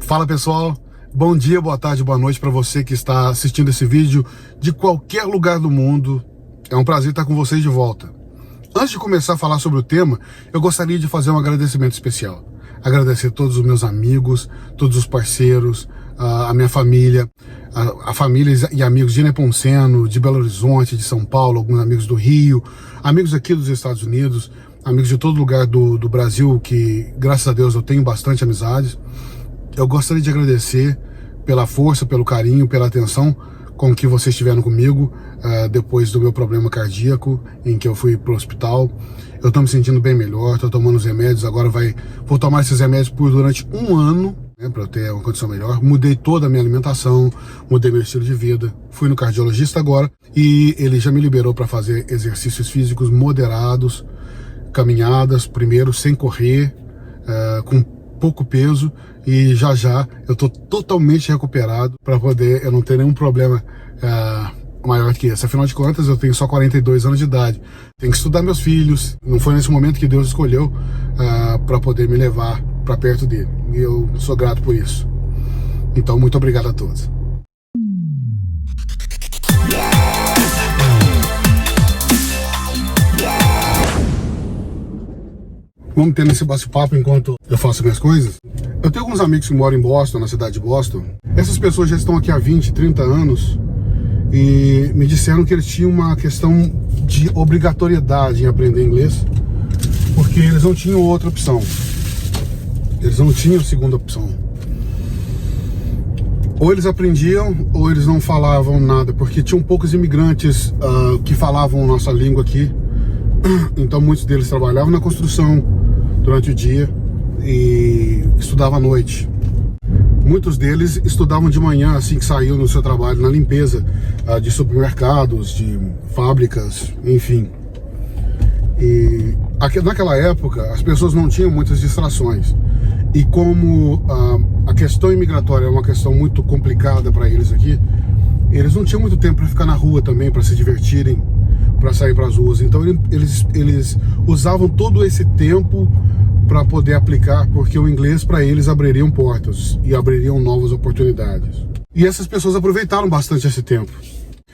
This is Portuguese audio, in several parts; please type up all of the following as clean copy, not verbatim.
Fala pessoal, bom dia, boa tarde, boa noite para você que está assistindo esse vídeo de qualquer lugar do mundo. É um prazer estar com vocês de volta. Antes de começar a falar sobre o tema, eu gostaria de fazer um agradecimento especial. Agradecer a todos os meus amigos, todos os parceiros, a minha família, a família e amigos de Nepomuceno, de Belo Horizonte, de São Paulo, alguns amigos do Rio, amigos aqui dos Estados Unidos, amigos de todo lugar do Brasil que, graças a Deus, eu tenho bastante amizades. Eu gostaria de agradecer pela força, pelo carinho, pela atenção com que vocês tiveram comigo depois do meu problema cardíaco, em que eu fui pro hospital. Eu tô me sentindo bem melhor, tô tomando os remédios, agora vou tomar esses remédios durante um ano, né, para eu ter uma condição melhor. Mudei toda a minha alimentação, mudei meu estilo de vida, fui no cardiologista agora e ele já me liberou para fazer exercícios físicos moderados, caminhadas primeiro, sem correr, com pouco peso, e já eu tô totalmente recuperado para poder eu não ter nenhum problema maior que esse. Afinal de contas, eu tenho só 42 anos de idade, tenho que estudar meus filhos. Não foi nesse momento que Deus escolheu para poder me levar para perto dele, e eu sou grato por isso. Então, muito obrigado a todos. Vamos ter esse bate-papo enquanto eu faço minhas coisas. Eu tenho alguns amigos que moram em Boston, na cidade de Boston. Essas pessoas já estão aqui há 20, 30 anos e me disseram que eles tinham uma questão de obrigatoriedade em aprender inglês, porque eles não tinham outra opção. Eles não tinham segunda opção. Ou eles aprendiam ou eles não falavam nada, porque tinham poucos imigrantes que falavam nossa língua aqui. Então muitos deles trabalhavam na construção durante o dia e estudavam à noite. Muitos deles estudavam de manhã, assim que saíam no seu trabalho, na limpeza de supermercados, de fábricas, enfim. E naquela época as pessoas não tinham muitas distrações. E como a questão imigratória é uma questão muito complicada para eles aqui, eles não tinham muito tempo para ficar na rua também, para se divertirem, para sair para as ruas. Então eles usavam todo esse tempo para poder aplicar, porque o inglês para eles abririam portas e abririam novas oportunidades. E essas pessoas aproveitaram bastante esse tempo.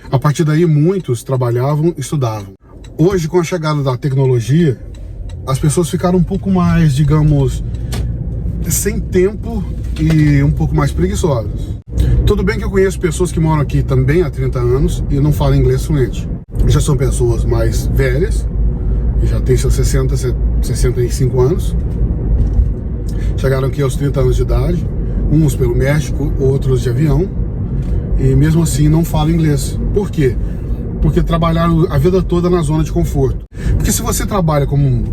A partir daí muitos trabalhavam, estudavam. Hoje, com a chegada da tecnologia, as pessoas ficaram um pouco mais, digamos, sem tempo e um pouco mais preguiçosas. Tudo bem que eu conheço pessoas que moram aqui também há 30 anos e não falam inglês fluente. Já são pessoas mais velhas, já têm seus 60, 65 anos. Chegaram aqui aos 30 anos de idade, uns pelo México, outros de avião, e mesmo assim não falam inglês. Por quê? Porque trabalharam a vida toda na zona de conforto. Porque se você trabalha como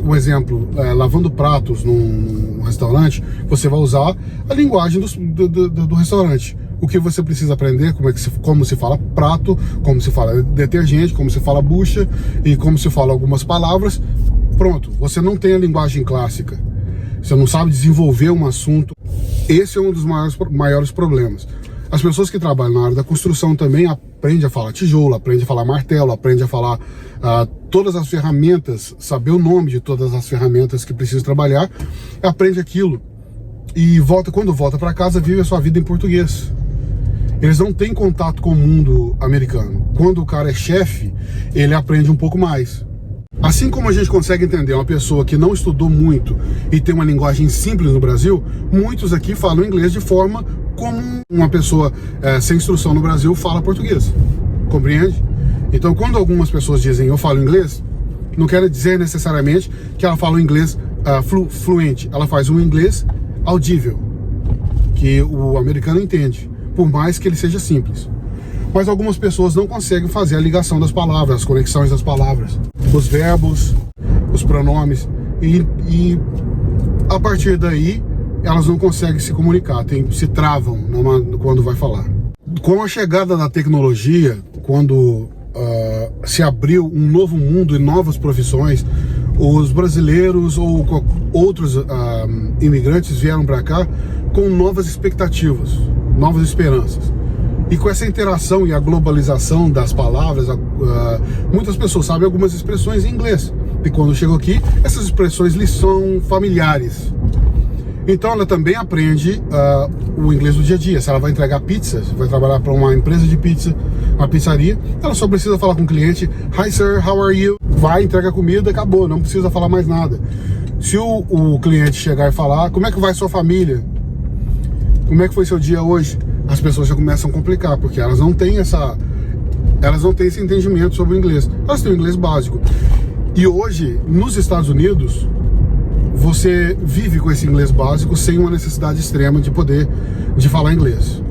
um exemplo, lavando pratos num restaurante, você vai usar a linguagem do restaurante. O que você precisa aprender, como se fala prato, como se fala detergente, como se fala bucha e como se fala algumas palavras. Pronto, você não tem a linguagem clássica. Você não sabe desenvolver um assunto. Esse é um dos maiores problemas. As pessoas que trabalham na área da construção também aprendem a falar tijolo, aprendem a falar martelo, aprendem a falar todas as ferramentas, saber o nome de todas as ferramentas que precisa trabalhar, aprende aquilo. E quando volta para casa, vive a sua vida em português. Eles não têm contato com o mundo americano. Quando o cara é chefe, ele aprende um pouco mais. Assim como a gente consegue entender uma pessoa que não estudou muito e tem uma linguagem simples no Brasil, muitos aqui falam inglês de forma como uma pessoa sem instrução no Brasil fala português. Compreende? Então, quando algumas pessoas dizem eu falo inglês, não quer dizer necessariamente que ela fala o inglês fluente. Ela faz um inglês audível, que o americano entende, por mais que ele seja simples. Mas algumas pessoas não conseguem fazer a ligação das palavras, as conexões das palavras, os verbos, os pronomes, e a partir daí elas não conseguem se comunicar, se travam quando vai falar. Com a chegada da tecnologia, quando se abriu um novo mundo e novas profissões, os brasileiros ou outros imigrantes vieram para cá com novas expectativas, novas esperanças. E com essa interação e a globalização das palavras, muitas pessoas sabem algumas expressões em inglês. E quando chegam aqui, essas expressões lhes são familiares. Então ela também aprende o inglês do dia a dia. Se ela vai entregar pizza, vai trabalhar para uma empresa de pizza, uma pizzaria, ela só precisa falar com o cliente: Hi sir, how are you? Vai, entrega a comida, acabou, não precisa falar mais nada. Se o cliente chegar e falar: como é que vai sua família? Como é que foi seu dia hoje? As pessoas já começam a complicar, porque elas não têm esse entendimento sobre o inglês. Elas têm o inglês básico. E hoje, nos Estados Unidos, você vive com esse inglês básico sem uma necessidade extrema de falar inglês.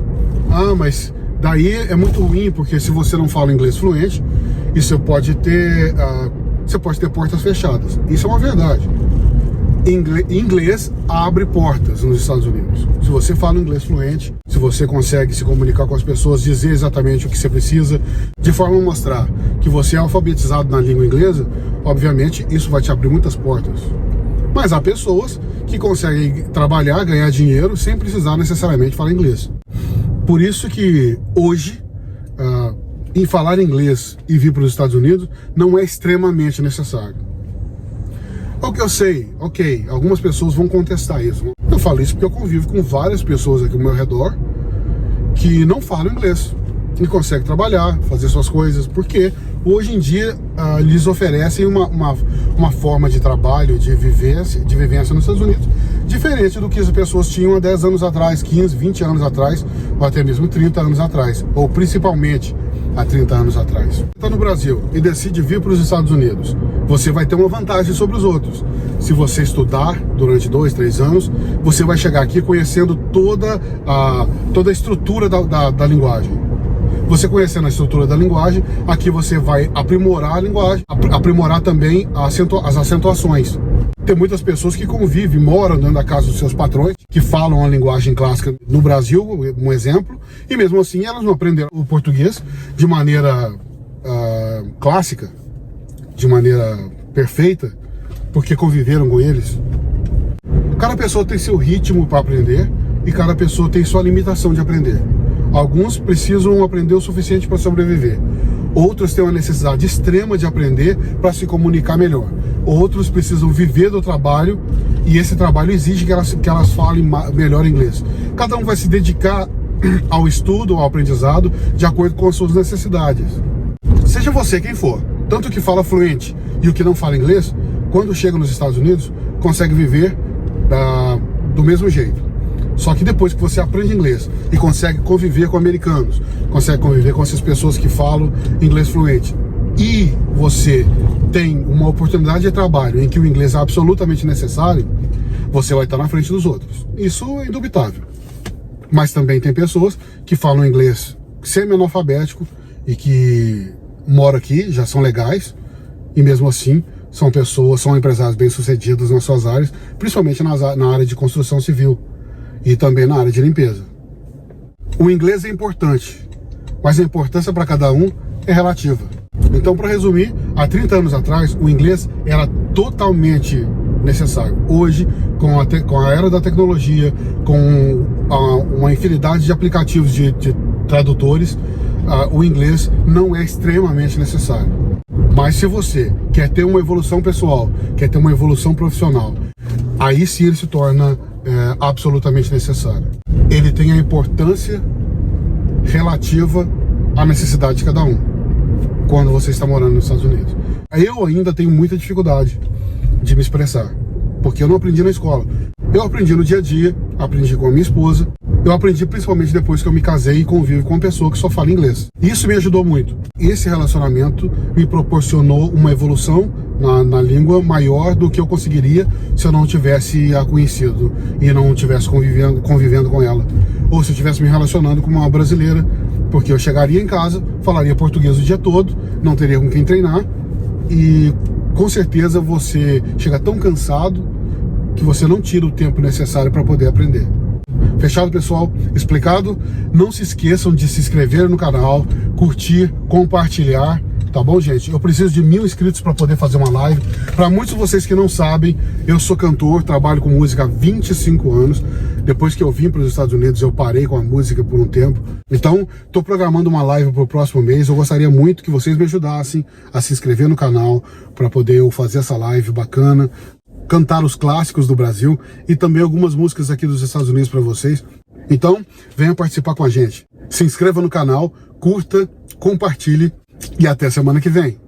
Ah, mas daí é muito ruim, porque se você não fala inglês fluente, você pode ter portas fechadas. Isso é uma verdade. Inglês abre portas nos Estados Unidos. Se você fala inglês fluente, se você consegue se comunicar com as pessoas, dizer exatamente o que você precisa, de forma a mostrar que você é alfabetizado na língua inglesa, obviamente isso vai te abrir muitas portas. Mas há pessoas que conseguem trabalhar, ganhar dinheiro sem precisar necessariamente falar inglês. Por isso que hoje, em falar inglês e vir para os Estados Unidos não é extremamente necessário. O que eu sei, ok, algumas pessoas vão contestar isso. Eu falo isso porque eu convivo com várias pessoas aqui ao meu redor que não falam inglês e conseguem trabalhar, fazer suas coisas, porque hoje em dia lhes oferecem uma forma de trabalho, de vivência nos Estados Unidos, diferente do que as pessoas tinham há 10 anos atrás, 15, 20 anos atrás, ou até mesmo 30 anos atrás, ou principalmente há 30 anos atrás. Você está no Brasil e decide vir para os Estados Unidos, você vai ter uma vantagem sobre os outros. Se você estudar durante 2, 3 anos, você vai chegar aqui conhecendo toda a estrutura da linguagem. Você conhecendo a estrutura da linguagem, aqui você vai aprimorar a linguagem, aprimorar também as acentuações. Tem muitas pessoas que convivem, moram dentro da casa dos seus patrões, que falam a linguagem clássica no Brasil, um exemplo, e mesmo assim elas não aprenderam o português de maneira clássica, de maneira perfeita, porque conviveram com eles. Cada pessoa tem seu ritmo para aprender e cada pessoa tem sua limitação de aprender. Alguns precisam aprender o suficiente para sobreviver. Outros têm uma necessidade extrema de aprender para se comunicar melhor. Outros precisam viver do trabalho e esse trabalho exige que elas falem melhor inglês. Cada um vai se dedicar ao estudo, ao aprendizado, de acordo com as suas necessidades. Seja você quem for, tanto o que fala fluente e o que não fala inglês, quando chega nos Estados Unidos, consegue viver do mesmo jeito. Só que depois que você aprende inglês e consegue conviver com americanos, consegue conviver com essas pessoas que falam inglês fluente, e você tem uma oportunidade de trabalho em que o inglês é absolutamente necessário, você vai estar na frente dos outros. Isso é indubitável. Mas também tem pessoas que falam inglês semi-analfabético e que moram aqui, já são legais, e mesmo assim são empresários bem-sucedidos nas suas áreas, principalmente na área de construção civil e também na área de limpeza. O inglês é importante, mas a importância para cada um é relativa. Então, para resumir, há 30 anos atrás, o inglês era totalmente necessário. Hoje, com a era da tecnologia, com uma infinidade de aplicativos de tradutores, o inglês não é extremamente necessário. Mas se você quer ter uma evolução pessoal, quer ter uma evolução profissional, aí sim ele se torna absolutamente necessário. Ele tem a importância relativa à necessidade de cada um, quando você está morando nos Estados Unidos. Eu ainda tenho muita dificuldade de me expressar, porque eu não aprendi na escola. Eu aprendi no dia a dia, aprendi com a minha esposa, eu aprendi principalmente depois que eu me casei e convivo com uma pessoa que só fala inglês. Isso me ajudou muito. Esse relacionamento me proporcionou uma evolução na língua maior do que eu conseguiria se eu não tivesse a conhecido e não tivesse convivendo com ela. Ou se eu estivesse me relacionando com uma brasileira, porque eu chegaria em casa, falaria português o dia todo, não teria com quem treinar e com certeza você chega tão cansado que você não tira o tempo necessário para poder aprender. Fechado, pessoal? Explicado? Não se esqueçam de se inscrever no canal, curtir, compartilhar, tá bom, gente? Eu preciso de 1000 inscritos para poder fazer uma live. Para muitos de vocês que não sabem, eu sou cantor, trabalho com música há 25 anos. Depois que eu vim para os Estados Unidos, eu parei com a música por um tempo. Então, estou programando uma live para o próximo mês. Eu gostaria muito que vocês me ajudassem a se inscrever no canal para poder eu fazer essa live bacana. cantar os clássicos do Brasil e também algumas músicas aqui dos Estados Unidos para vocês. Então, venha participar com a gente. Se inscreva no canal, curta, compartilhe e até semana que vem.